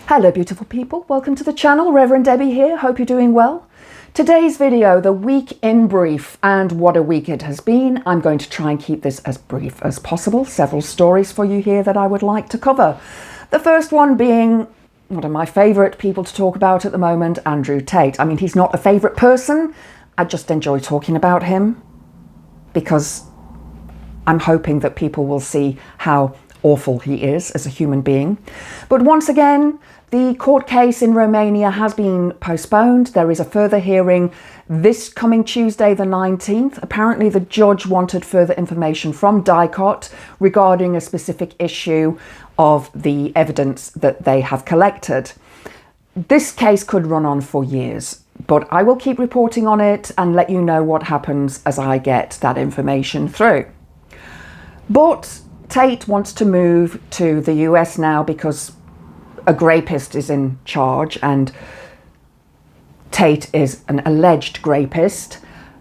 Hello beautiful people, welcome to the channel. Reverend Debbie here, hope you're doing well. Today's video, the week in brief, and what a week it has been. I'm going to try and keep this as brief as possible. Several stories for you here that I would like to cover. The first one being one of my favourite people to talk about at the moment, Andrew Tate. I mean, he's not a favourite person, I just enjoy talking about him because I'm hoping that people will see how awful he is as a human being. But once again, the court case in Romania has been postponed. There is a further hearing this coming Tuesday, the 19th. Apparently, the judge wanted further information from DICOT regarding a specific issue of the evidence that they have collected. This case could run on for years, but I will keep reporting on it and let you know what happens as I get that information through. But Tate wants to move to the US now because a rapist is in charge, and Tate is an alleged rapist.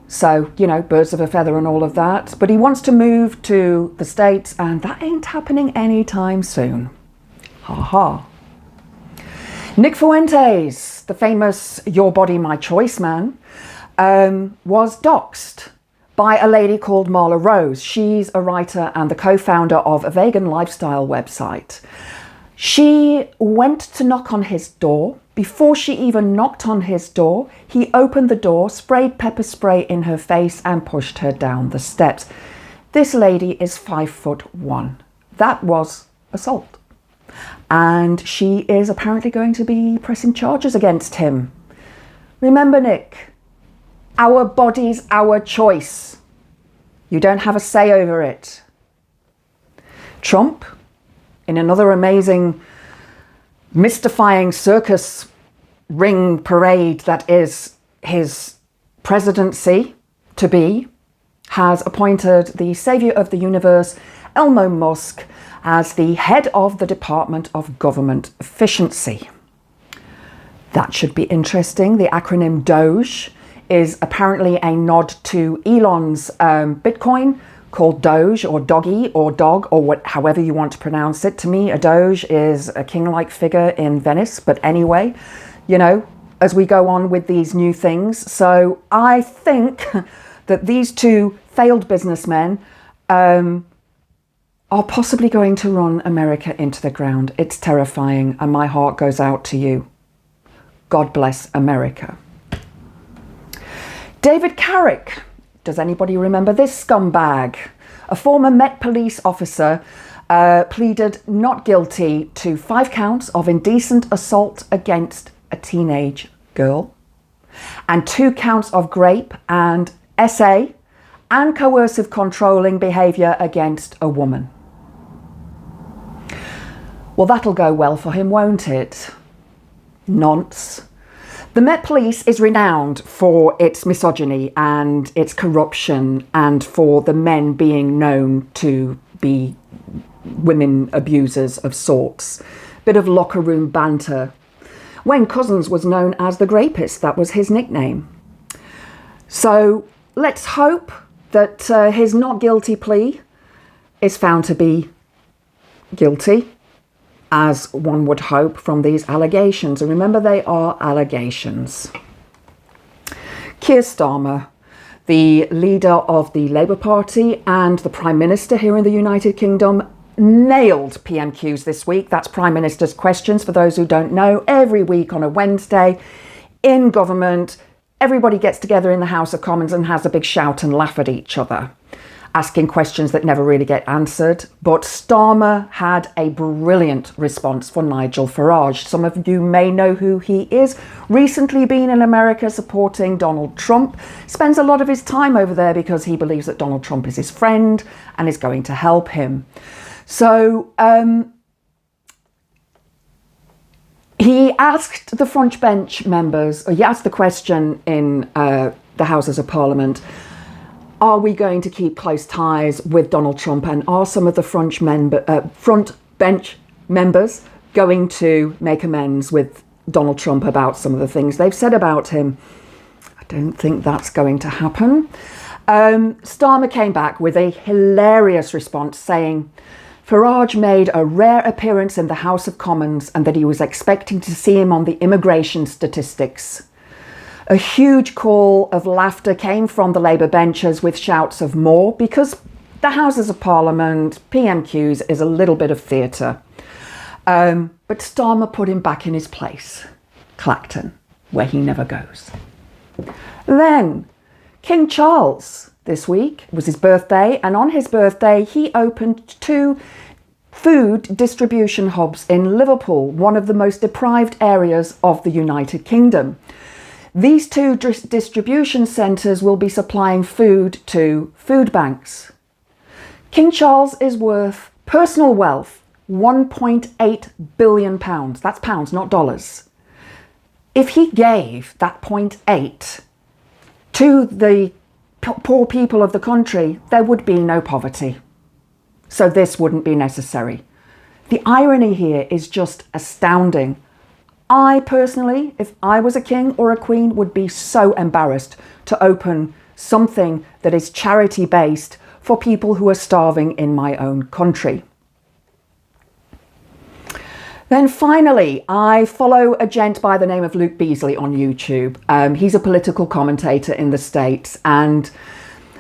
So, you know, birds of a feather and all of that. But he wants to move to the States, and that ain't happening anytime soon. Ha ha. Nick Fuentes, the famous Your Body, My Choice man, was doxxed by a lady called Marla Rose. She's a writer and the co-founder of a vegan lifestyle website. She went to knock on his door. Before she even knocked on his door, he opened the door, sprayed pepper spray in her face and pushed her down the steps. This lady is 5'1". That was assault. And she is apparently going to be pressing charges against him. Remember, Nick, our body's our choice. You don't have a say over it. Trump, in another amazing, mystifying circus ring parade that is his presidency to be, has appointed the saviour of the universe, Elon Musk, as the head of the Department of Government Efficiency. That should be interesting. The acronym Doge is apparently a nod to Elon's Bitcoin, called Doge or Doggy or Dog or however you want to pronounce it. To me, a Doge is a king-like figure in Venice. But anyway, you know, as we go on with these new things. So I think that these two failed businessmen are possibly going to run America into the ground. It's terrifying, and my heart goes out to you. God bless America. David Carrick. Does anybody remember this scumbag? A former Met Police officer pleaded not guilty to 5 counts of indecent assault against a teenage girl and 2 counts of rape and SA and coercive controlling behaviour against a woman. Well, that'll go well for him, won't it? Nonce. The Met Police is renowned for its misogyny and its corruption, and for the men being known to be women abusers of sorts. Bit of locker room banter. Wayne Couzens was known as the Grapist. That was his nickname. So let's hope that his not guilty plea is found to be guilty, as one would hope from these allegations. And remember, they are allegations. Keir Starmer, the leader of the Labour Party and the Prime Minister here in the United Kingdom, nailed PMQs this week. That's Prime Minister's Questions, for those who don't know. Every week on a Wednesday in government, everybody gets together in the House of Commons and has a big shout and laugh at each other, asking questions that never really get answered. But Starmer had a brilliant response for Nigel Farage. Some of you may know who he is. Recently been in America supporting Donald Trump. Spends a lot of his time over there because he believes that Donald Trump is his friend and is going to help him. So he asked the front bench members, or he asked the question in the Houses of Parliament, are we going to keep close ties with Donald Trump, and are some of the front bench members going to make amends with Donald Trump about some of the things they've said about him? I don't think that's going to happen. Starmer came back with a hilarious response saying Farage made a rare appearance in the House of Commons and that he was expecting to see him on the immigration statistics. A huge call of laughter came from the Labour benches with shouts of more, because the Houses of Parliament, PMQs, is a little bit of theatre. But Starmer put him back in his place, Clacton, where he never goes. Then, King Charles, this week, was his birthday, and on his birthday he opened 2 food distribution hubs in Liverpool, one of the most deprived areas of the United Kingdom. These 2 distribution centres will be supplying food to food banks. King Charles is worth, personal wealth, £1.8 billion. That's pounds, not dollars. If he gave that 0.8 to the poor people of the country, there would be no poverty. So this wouldn't be necessary. The irony here is just astounding. I personally, if I was a king or a queen, would be so embarrassed to open something that is charity-based for people who are starving in my own country. Then finally, I follow a gent by the name of Luke Beasley on YouTube. He's a political commentator in the States, and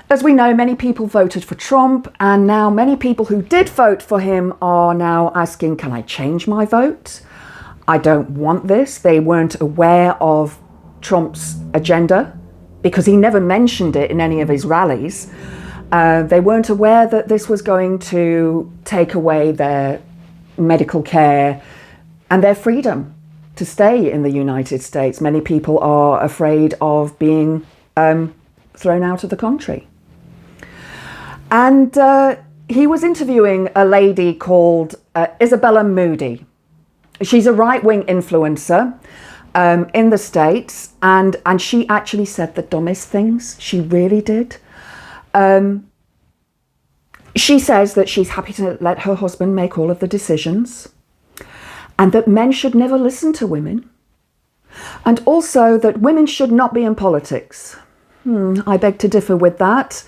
as we know, many people voted for Trump, and now many people who did vote for him are now asking, can I change my vote? I don't want this. They weren't aware of Trump's agenda because he never mentioned it in any of his rallies. They weren't aware that this was going to take away their medical care and their freedom to stay in the United States. Many people are afraid of being thrown out of the country. And he was interviewing a lady called Isabella Moody. She's a right-wing influencer in the States, and she actually said the dumbest things. She really did. She says that she's happy to let her husband make all of the decisions, and that men should never listen to women, and also that women should not be in politics. I beg to differ with that.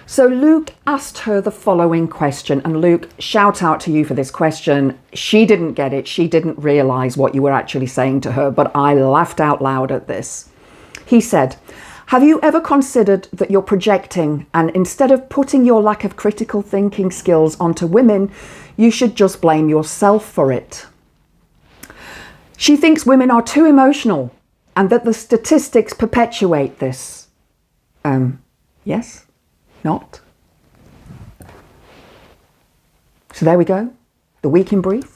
So Luke asked her the following question, and Luke, shout out to you for this question. She didn't get it. She didn't realise what you were actually saying to her, but I laughed out loud at this. He said, have you ever considered that you're projecting, and instead of putting your lack of critical thinking skills onto women, you should just blame yourself for it? She thinks women are too emotional and that the statistics perpetuate this. Yes? Not? So there we go. The week in brief.